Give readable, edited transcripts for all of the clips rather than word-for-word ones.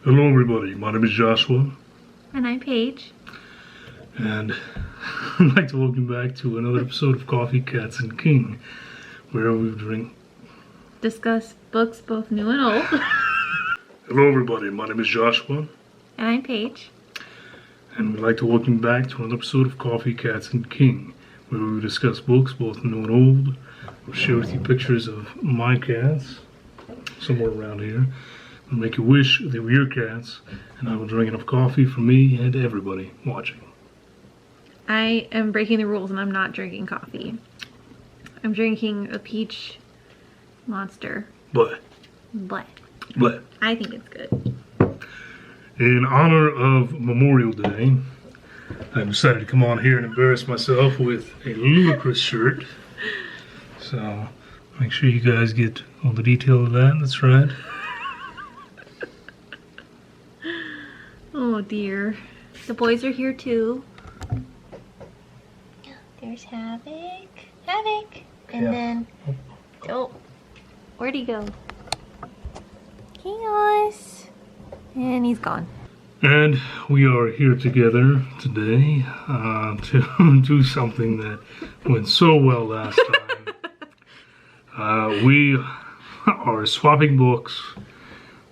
Hello everybody, my name is Joshua. And I'm Paige. And I'd like to welcome you back to another episode of Coffee, Cats, and King, where we discuss books both new and old. Hello everybody, my name is Joshua. And I'm Paige. And we'd like to welcome you back to another episode of Coffee, Cats, and King, where we discuss books both new and old. We'll share with you pictures of my cats, somewhere around here. We'll make you wish they were your cats, and I will drink enough coffee for me and everybody watching. I am breaking the rules and I'm not drinking coffee. I'm drinking a peach monster. But I think it's good. in honor of Memorial Day, I decided to come on here and embarrass myself with a ludicrous shirt. So make sure you guys get all the detail of that. That's right. Oh dear. The boys are here too. There's Havoc. And then, oh, where'd he go? Chaos. And he's gone. And we are here together today to do something that went so well last time. We are swapping books.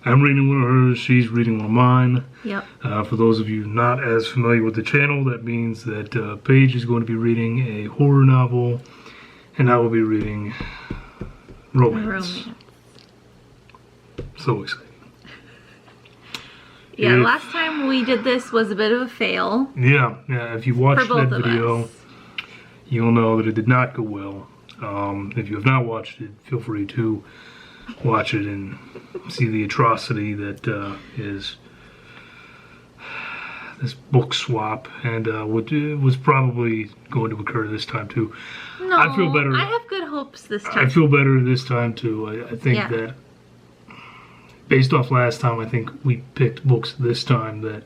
I'm reading one of hers, she's reading one of mine. Yep. For those of you not as familiar with the channel, that means that Paige is going to be reading a horror novel, and I will be reading romance. So exciting. Yeah, last time we did this was a bit of a fail. Yeah, if you watched that video, you'll know that it did not go well. If you have not watched it, feel free to watch it and see the atrocity that is this book swap, and what was probably going to occur this time too. No, I feel better. I have good hopes this time. I feel better this time too. I think that based off last time, I think we picked books this time that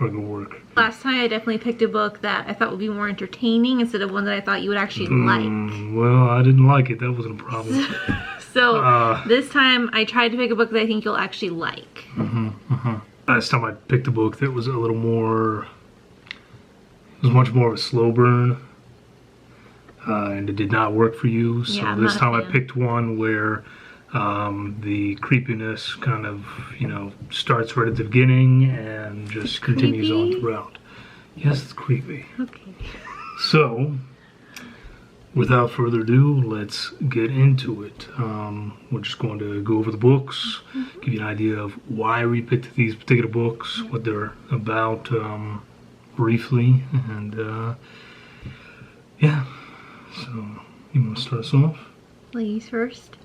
are going to work. Last time I definitely picked a book that I thought would be more entertaining instead of one that I thought you would actually like. Well, I didn't like it. That wasn't a problem. So this time I tried to pick a book that I think you'll actually like. Last time I picked a book that was a little more, it was much more of a slow burn, and it did not work for you. So this time I picked one where the creepiness kind of, starts right at the beginning and just continues on throughout. Yes, it's creepy. Okay. So, without further ado, let's get into it. We're just going to go over the books, give you an idea of why we picked these particular books, what they're about briefly, and yeah. So, you want to start us off? Ladies first.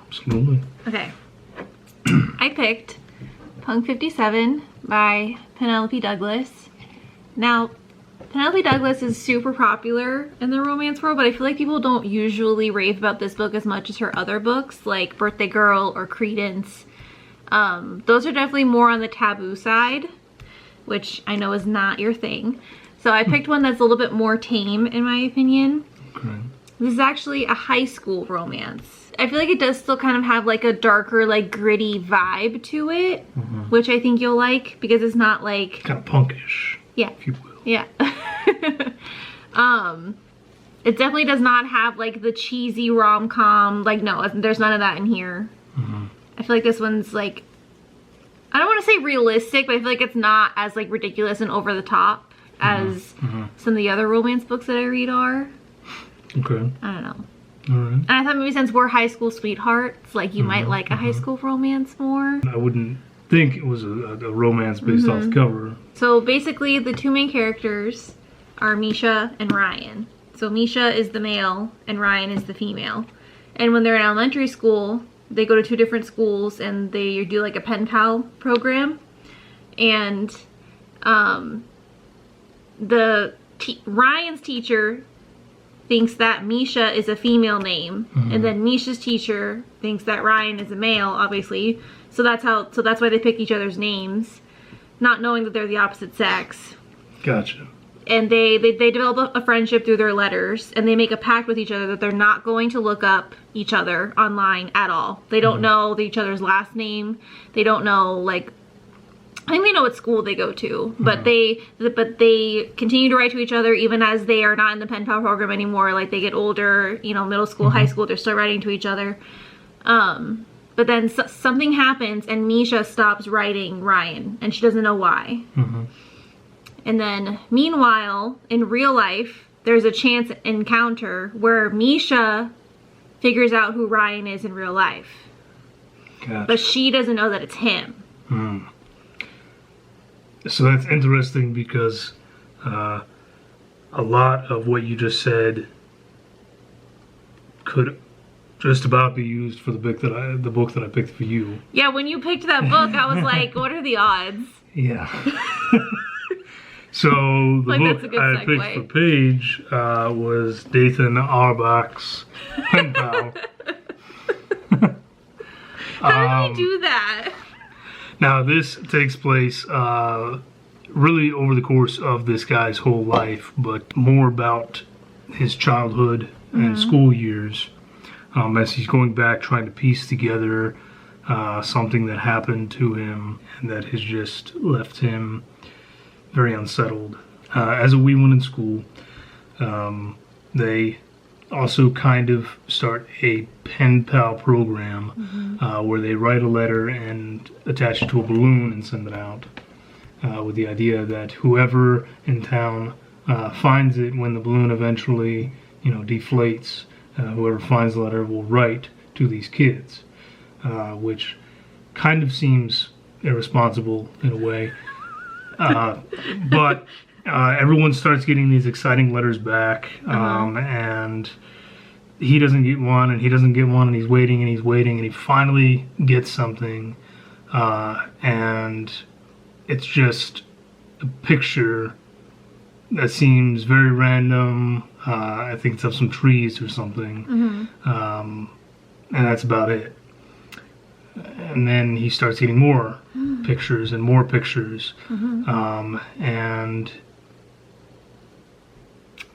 Absolutely. Okay. I picked Punk 57 by Penelope Douglas. Now, Penelope Douglas is super popular in the romance world, but I feel like people don't usually rave about this book as much as her other books, like Birthday Girl or Credence. Those are definitely more on the taboo side, which I know is not your thing. So I picked one that's a little bit more tame, in my opinion. Okay. This is actually a high school romance. I feel like it does still kind of have like a darker, like gritty vibe to it, which I think you'll like because it's not like... kind of punkish. Yeah. If you will. Yeah. It definitely does not have like the cheesy rom-com, like no, there's none of that in here. I feel like this one's like, I don't want to say realistic, but I feel like it's not as like ridiculous and over the top as some of the other romance books that I read are. Okay. I don't know. Alright. And I thought maybe since we're high school sweethearts, like you might like a high school romance more. I wouldn't think it was a romance based off the cover. So basically the two main characters are Misha and Ryan. So Misha is the male and Ryan is the female. And when they're in elementary school, they go to two different schools and they do like a Penpal program. And Ryan's teacher thinks that Misha is a female name, and then Misha's teacher thinks that Ryan is a male, obviously. So that's why they pick each other's names, not knowing that they're the opposite sex. Gotcha. And they develop a friendship through their letters, and they make a pact with each other that they're not going to look up each other online at all. They don't know each other's last name. They don't know like I think they know what school they go to, but they continue to write to each other even as they are not in the Penpal program anymore. Like they get older, you know, middle school, high school, they're still writing to each other. But then something happens and Misha stops writing Ryan and she doesn't know why. And then meanwhile, in real life, there's a chance encounter where Misha figures out who Ryan is in real life. Gotcha. But she doesn't know that it's him. So that's interesting because a lot of what you just said could just about be used for the book that I picked for you. Yeah, when you picked that book, I was like, what are the odds? Yeah. So the book I picked for Paige was Dathan Auerbach's Penpal. How did we do that? Now this takes place really over the course of this guy's whole life, but more about his childhood and school years as he's going back trying to piece together something that happened to him and that has just left him very unsettled. As a wee one in school, they also kind of start a pen pal program where they write a letter and attach it to a balloon and send it out with the idea that whoever in town finds it when the balloon eventually, you know, deflates, whoever finds the letter will write to these kids, which kind of seems irresponsible in a way. But everyone starts getting these exciting letters back, and he doesn't get one, and he doesn't get one, and he's waiting, and he's waiting, and he finally gets something, and it's just a picture that seems very random. I think it's of some trees or something, and that's about it. And then he starts getting more pictures and more pictures, and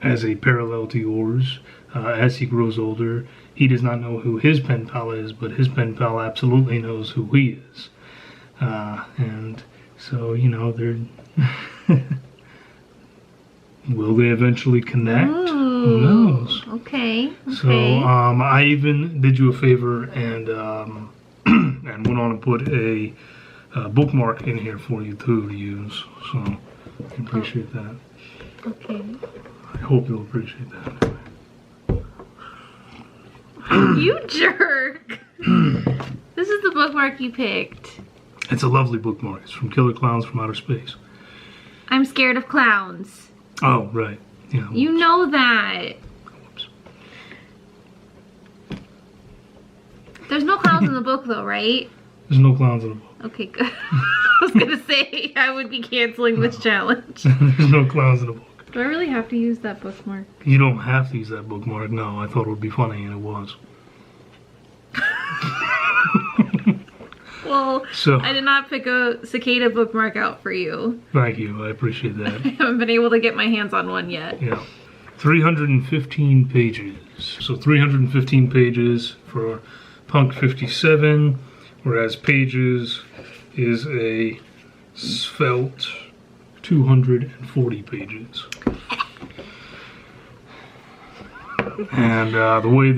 as a parallel to yours, as he grows older, he does not know who his pen pal is, but his pen pal absolutely knows who he is. And so, you know, they're will they eventually connect? Ooh, who knows? Okay. So I even did you a favor and and went on and put a bookmark in here for you too to use. So I appreciate that. Okay. I hope you'll appreciate that. You jerk! This is the bookmark you picked. It's a lovely bookmark. It's from Killer Clowns from Outer Space. I'm scared of clowns. Oh, right. Yeah. Whoops. You know that. Whoops. There's no clowns in the book though, right? There's no clowns in the book. Okay, good. I was gonna say I would be canceling this challenge. There's no clowns in the book. Do I really have to use that bookmark? You don't have to use that bookmark. No, I thought it would be funny, and it was. Well, so, I did not pick a cicada bookmark out for you. Thank you. I appreciate that. I haven't been able to get my hands on one yet. Yeah. 315 pages. So 315 pages for Punk 57, whereas Pages is a svelte 240 pages. And the way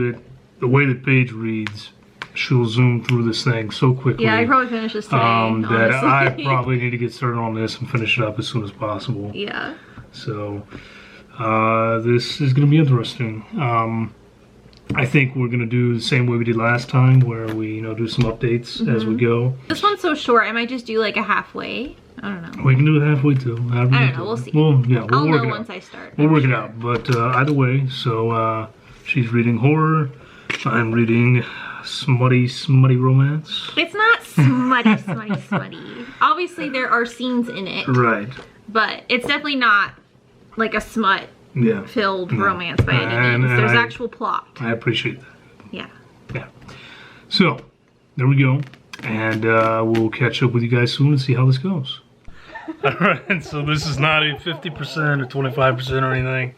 that Paige reads, she'll zoom through this thing so quickly. Yeah, I probably finish this today. That I probably need to get started on this and finish it up as soon as possible. Yeah. So this is going to be interesting. I think we're going to do the same way we did last time, where we, you know, do some updates as we go. This one's so short, I might just do like a halfway. I don't know. We can do it halfway too. I don't know. We'll see. Well, yeah, I'll work know it once out. I start. We'll work it out. But either way, so she's reading horror. I'm reading smutty romance. It's not smutty. Obviously, there are scenes in it. Right. But it's definitely not like a smut filled romance by any means. There's actual plot. I appreciate that. Yeah. Yeah. So, there we go. And we'll catch up with you guys soon and see how this goes. Alright, so this is not a 50% or 25% or anything.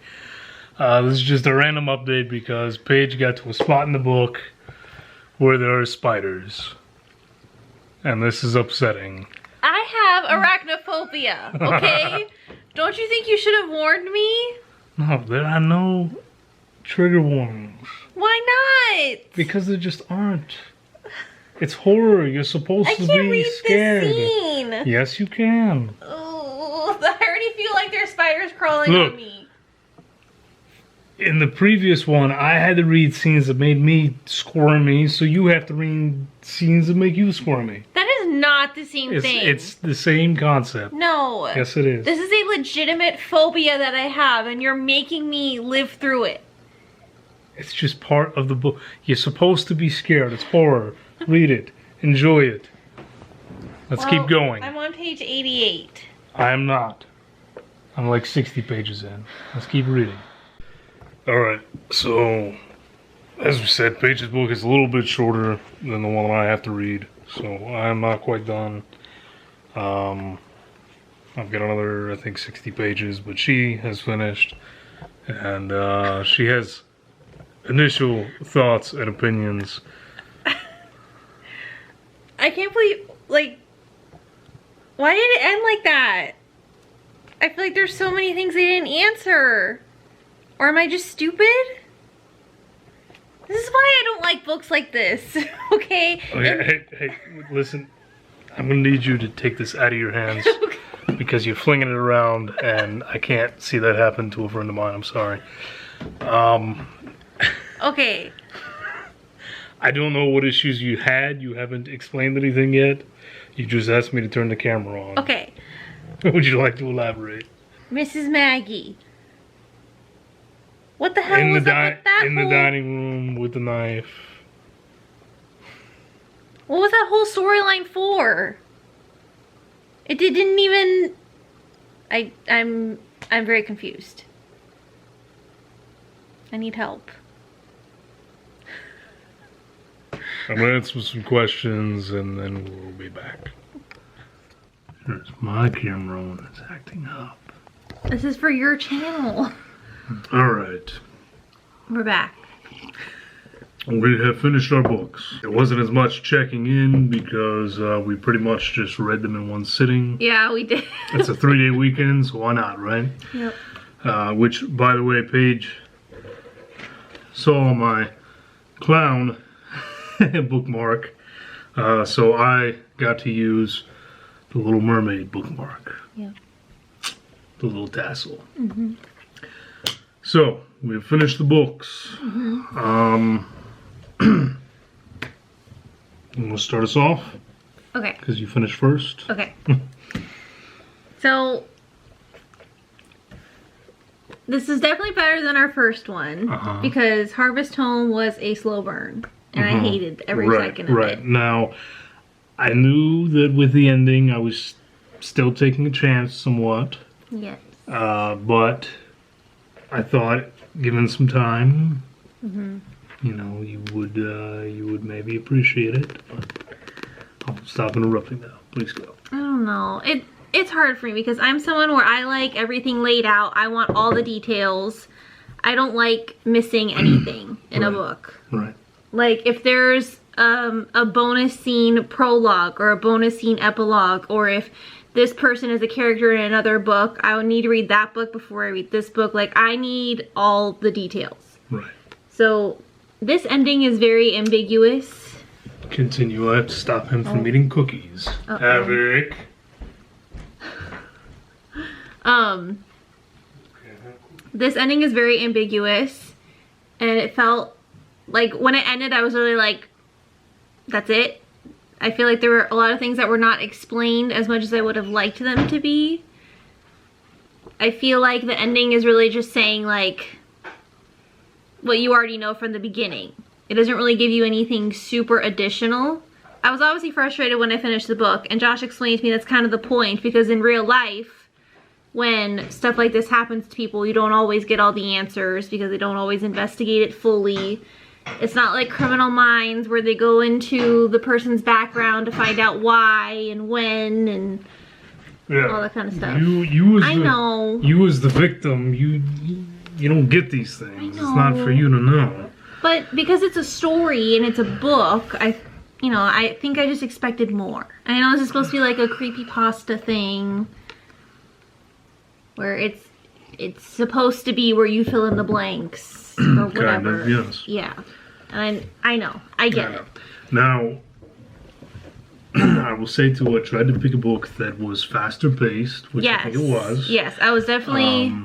This is just a random update because Paige got to a spot in the book where there are spiders. And this is upsetting. I have arachnophobia, okay? Don't you think you should have warned me? No, there are no trigger warnings. Why not? Because there just aren't. It's horror. You're supposed to be scared. This scene. Yes, you can. Oh, I already feel like there's spiders crawling on me. In the previous one, I had to read scenes that made me squirmy, so you have to read scenes that make you squirmy. That is not the same thing. It's the same concept. No. Yes, it is. This is a legitimate phobia that I have, and you're making me live through it. It's just part of the book. You're supposed to be scared. It's horror. Read it. Enjoy it. Let's keep going. I'm on page 88. I am not. I'm like 60 pages in. Let's keep reading. Alright, so as we said, Paige's book is a little bit shorter than the one I have to read, so I'm not quite done. I've got another, I think, 60 pages, but she has finished, and she has initial thoughts and opinions. I can't believe, like, why did it end like that? I feel like there's so many things they didn't answer. Or am I just stupid? This is why I don't like books like this, okay? Hey, listen. I'm going to need you to take this out of your hands because you're flinging it around and I can't see that happen to a friend of mine. I'm sorry. Okay. I don't know what issues you had. You haven't explained anything yet. You just asked me to turn the camera on. Okay. Would you like to elaborate? Mrs. Maggie. What the hell was up with that? In the dining room with the knife. What was that whole storyline for? It didn't even... I'm very confused. I need help. I'm gonna answer some questions and then we'll be back. Here's my camera when it's acting up. This is for your channel. Alright. We're back. We have finished our books. It wasn't as much checking in because we pretty much just read them in one sitting. Yeah, we did. It's a 3-day weekend, so why not, right? Yep. Which, by the way, Paige saw my clown bookmark. So I got to use the Little Mermaid bookmark. Yeah. The little tassel. Mm-hmm. So, we've finished the books. Mm-hmm. You want to start us off? Okay. Because you finished first. Okay. So, this is definitely better than our first one. Because Harvest Home was a slow burn. And I hated every second of it. Now, I knew that with the ending, I was still taking a chance somewhat. Yes. But I thought, given some time, you know, you would maybe appreciate it. But I'll stop interrupting now. Please go. I don't know. It's hard for me because I'm someone where I like everything laid out. I want all the details. I don't like missing anything in a book. Right. Like if there's a bonus scene prologue or a bonus scene epilogue, or if this person is a character in another book, I would need to read that book before I read this book. Like, I need all the details. Right. So, this ending is very ambiguous. Continue. I have to stop him from eating cookies. Havoc. This ending is very ambiguous. And it felt like, when it ended, I was really like, that's it. I feel like there were a lot of things that were not explained as much as I would have liked them to be. I feel like the ending is really just saying, like, what you already know from the beginning. It doesn't really give you anything super additional. I was obviously frustrated when I finished the book, and Josh explained to me that's kind of the point, because in real life, when stuff like this happens to people, you don't always get all the answers because they don't always investigate it fully. It's not like Criminal Minds where they go into the person's background to find out why and when and all that kind of stuff. You as the victim, you don't get these things. It's not for you to know. But because it's a story and it's a book, you know, I think I just expected more. I know this is supposed to be like a creepypasta thing where it's supposed to be where you fill in the blanks or whatever. Kind of, yes. Yeah. And I know. I get it. Now, I will say too, I tried to pick a book that was faster paced, which I think it was. Yes, I was definitely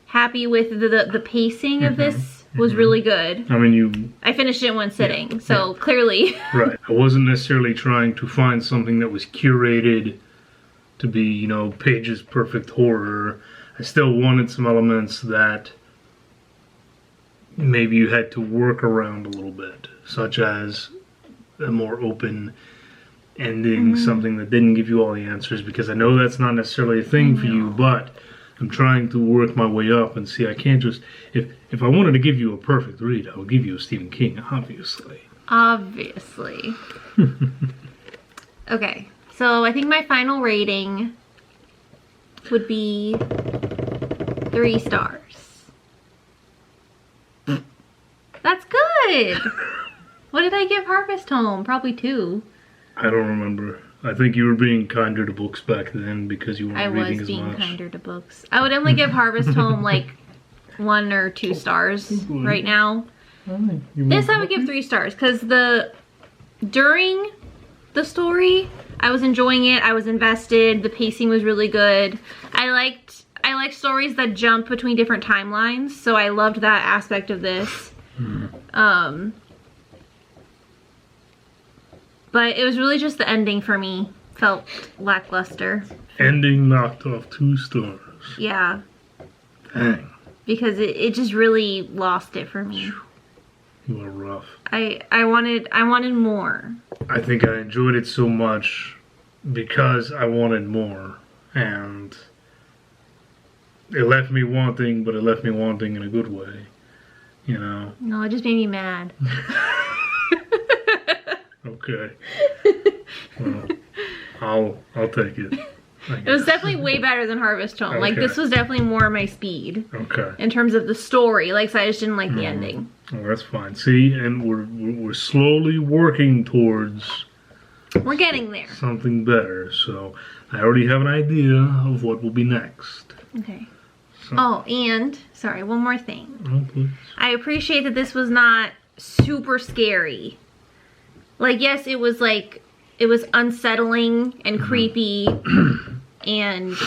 happy with the pacing of this was really good. I mean, I finished it in one sitting, so clearly. Right. I wasn't necessarily trying to find something that was curated to be, you know, Paige's perfect horror. I still wanted some elements that maybe you had to work around a little bit, such as a more open ending, something that didn't give you all the answers, because I know that's not necessarily a thing for you, but I'm trying to work my way up and see. I can't just, if I wanted to give you a perfect read, I would give you a Stephen King, obviously. Obviously. Okay, so I think my final rating would be 3 stars. That's good. What did I give Harvest Home? Probably 2. I don't remember. I think you were being kinder to books back then because you weren't reading as much. I was being kinder to books. I would only give Harvest Home like 1 or 2 stars right now. This I would give 3 stars because during the story, I was enjoying it. I was invested. The pacing was really good. I liked stories that jump between different timelines, so I loved that aspect of this. But it was really just the ending for me. Felt lackluster. Ending knocked off 2 stars. Yeah. Dang. Because it just really lost it for me. You were rough. I wanted more. I think I enjoyed it so much because I wanted more. And it left me wanting, but it left me wanting in a good way. You know? No, it just made me mad. Okay. Well, I'll take it. It was definitely way better than Harvest Home. Like, this was definitely more my speed. Okay. In terms of the story. Like, so I just didn't like the ending. Oh, that's fine. See, and we're slowly working towards... We're getting there. Something better. So, I already have an idea of what will be next. Okay. So. Oh, and, sorry, one more thing. Oh, please. I appreciate that this was not super scary. Like, yes, it was unsettling and creepy, and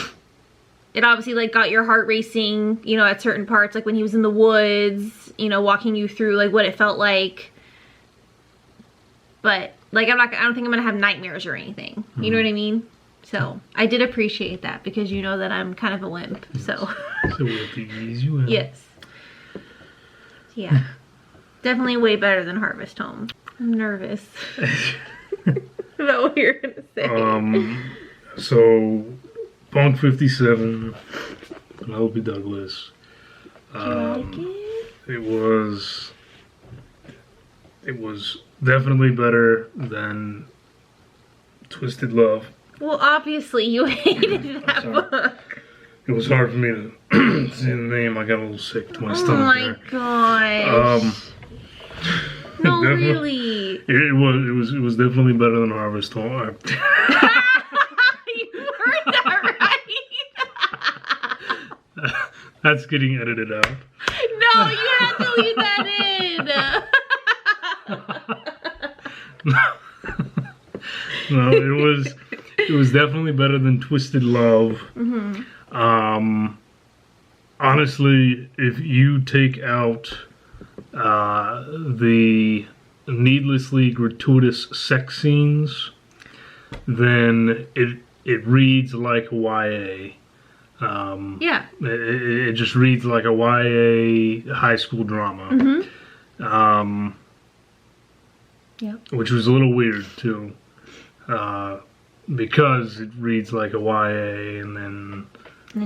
it obviously, like, got your heart racing, you know, at certain parts, like when he was in the woods, you know, walking you through, like, what it felt like. But, like, I don't think I'm gonna have nightmares or anything. You know what I mean? So, I did appreciate that, because you know that I'm kind of a wimp, so. So we have to ease you out. Yes. Yeah. Definitely way better than Harvest Home. I'm nervous about what you're gonna say. So, Punk 57, Penelope Douglas. Did you like it? It was definitely better than Twisted Love. Well, obviously you hated that book. It was hard for me to say the name. I got a little sick to my stomach. Oh my gosh. No, really. It was definitely better than Harvest Home. You heard that right. That's getting edited out. No, you have to leave that in. No, it was definitely better than Twisted Love. Honestly, if you take out the needlessly gratuitous sex scenes, then it reads like a YA. Yeah. It just reads like a YA high school drama. Yep. Which was a little weird too, because it reads like a YA, and then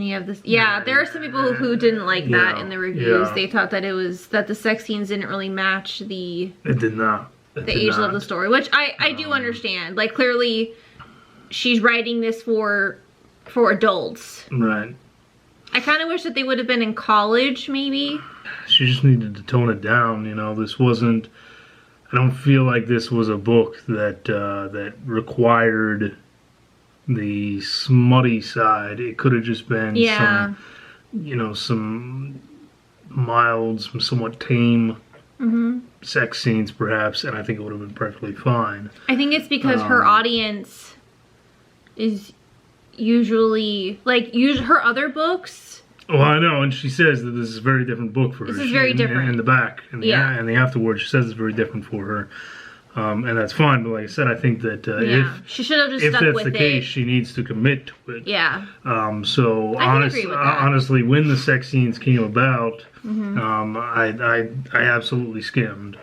you have this. Yeah, there are some people who didn't like that in the reviews. They thought that that the sex scenes didn't really match the. It did not. The age of the story, which I do understand. Like, clearly, she's writing this for adults. Right. I kind of wish that they would have been in college, maybe. She just needed to tone it down. You know, this wasn't I don't feel like this was a book that that required the smutty side. It could have just been some, you know, some mild, some somewhat tame sex scenes, perhaps, and I think it would have been perfectly fine. I think it's because her audience is usually like her other books. Well, I know, and she says that this is a very different book for her. This is very different. In the back, and the afterwards, she says it's very different for her. And that's fine, but like I said, I think that if she should have just stuck that's with the case, she needs to commit to it. Yeah. So honestly, when the sex scenes came about, I absolutely skimmed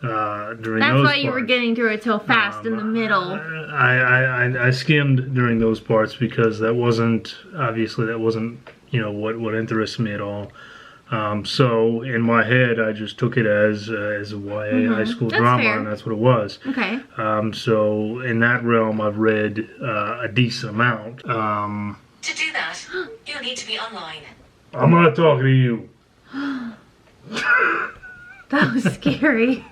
during that's those why you were getting through it so fast in the middle. I skimmed during those parts because that wasn't you know what interested me at all. So in my head, I just took it as a YA high school drama, fair. and that's what it was. Okay. So in that realm, I've read a decent amount. To do that, you'll need to be online. I'm not talking to you. That was scary.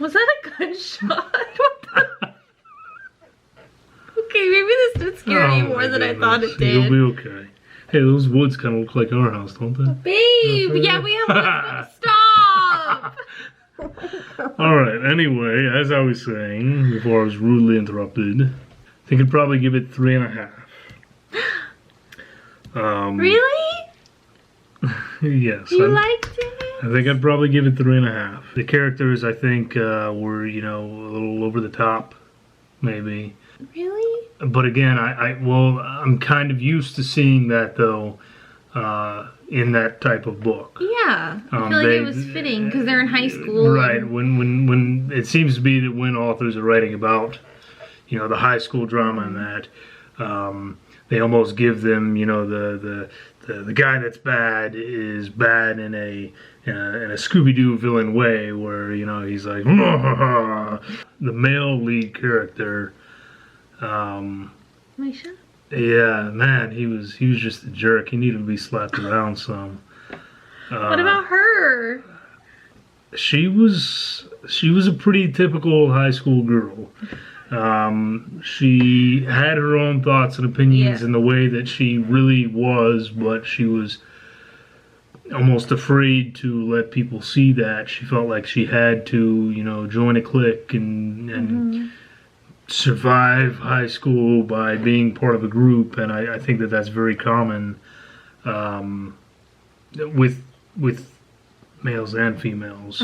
Was that a gunshot? What the? Okay, maybe this did scare you more than I thought it did. You'll be okay. Hey, those woods kind of look like our house, don't they? Babe, yeah, we have woods. Stop! Alright, anyway, as I was saying, before I was rudely interrupted, I think I'd probably give it 3.5. Really? Yes. You liked it? I think I'd probably give it 3.5. The characters, I think, were, you know, a little over the top, maybe. Really? But again, I'm kind of used to seeing that, though, in that type of book. Yeah, I feel like it was fitting because they're in high school. Right. When it seems to be that when authors are writing about, you know, the high school drama and that, they almost give them, you know, the guy that's bad is bad in a Scooby-Doo villain way, where, you know, he's like the male lead character. Misha? Yeah, man, he was just a jerk. He needed to be slapped around some. What about her? She was a pretty typical high school girl. She had her own thoughts and opinions in the way that she really was, but she was almost afraid to let people see that. She felt like she had to, you know, join a clique and survive high school by being part of a group, and I think that that's very common with males and females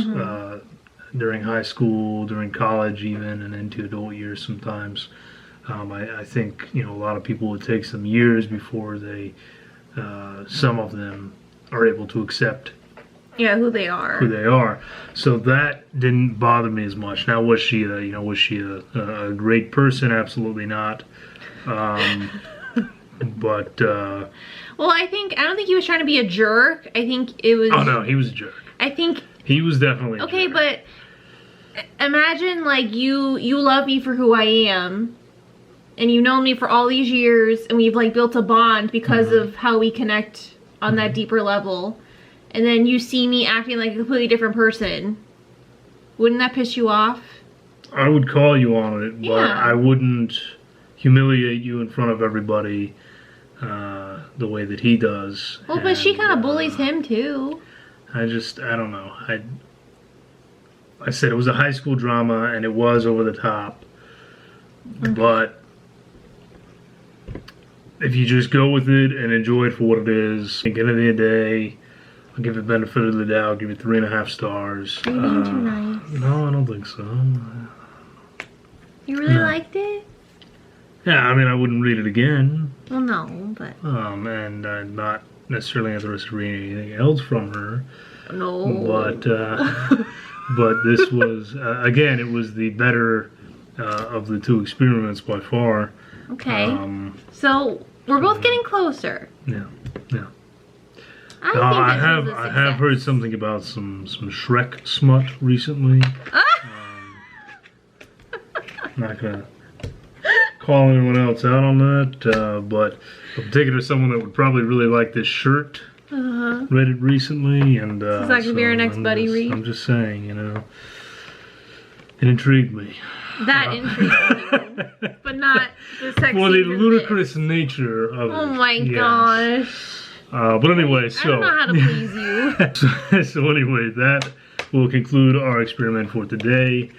during high school, during college even, and into adult years sometimes. I think, you know, a lot of people, it takes them years before they, some of them are able to accept who they are. So that didn't bother me as much. Now, was she a great person? Absolutely not. But well, I don't think he was trying to be a jerk. I think it was. Oh no, he was a jerk. I think he was definitely okay, a jerk. but imagine like you love me for who I am, and you know me for all these years, and we've like built a bond because of how we connect on that deeper level. And then you see me acting like a completely different person. Wouldn't that piss you off? I would call you on it, but I wouldn't humiliate you in front of everybody the way that he does. Well, but she kind of bullies him too. I don't know. I said it was a high school drama, and it was over the top. But if you just go with it and enjoy it for what it is, at the end of the day, I'll give it benefit of the doubt, give it 3.5 stars. Are you being too nice? No, I don't think so. You really liked it? Yeah, I mean, I wouldn't read it again. Well, no, but... and I'm not necessarily interested in reading anything else from her. No. But, but this was, again, it was the better of the two experiments by far. Okay. So, we're both getting closer. Yeah, yeah. I have heard something about some Shrek smut recently. Not gonna call anyone else out on that, but I'm taking it as someone that would probably really like this shirt read it recently, and Is that gonna be our next buddy read? I'm just saying, you know, it intrigued me. That intrigued me, but not the sex. Well, the scenes in ludicrous nature of it. Oh my yes. gosh. But anyway, so I don't know how to please you. so anyway, that will conclude our experiment for today.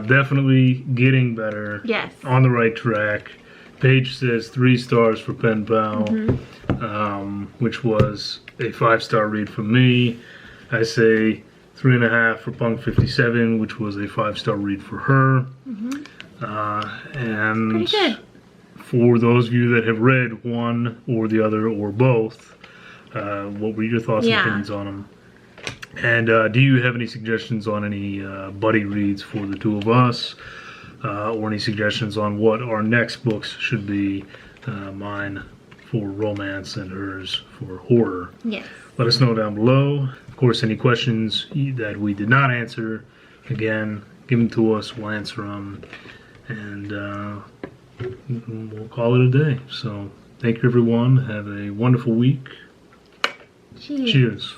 Definitely getting better. Yes. On the right track. Paige says 3 stars for Penpal, which was a 5-star read from me. I say 3.5 for Punk 57, which was a 5-star read for her. And pretty good. For those of you that have read one or the other or both, what were your thoughts and opinions on them? And do you have any suggestions on any buddy reads for the two of us? Or any suggestions on what our next books should be? Mine for romance and hers for horror. Yes. Let us know down below. Of course, any questions that we did not answer, again, give them to us. We'll answer them. And we'll call it a day. So thank you, everyone. Have a wonderful week. Cheers. Cheers.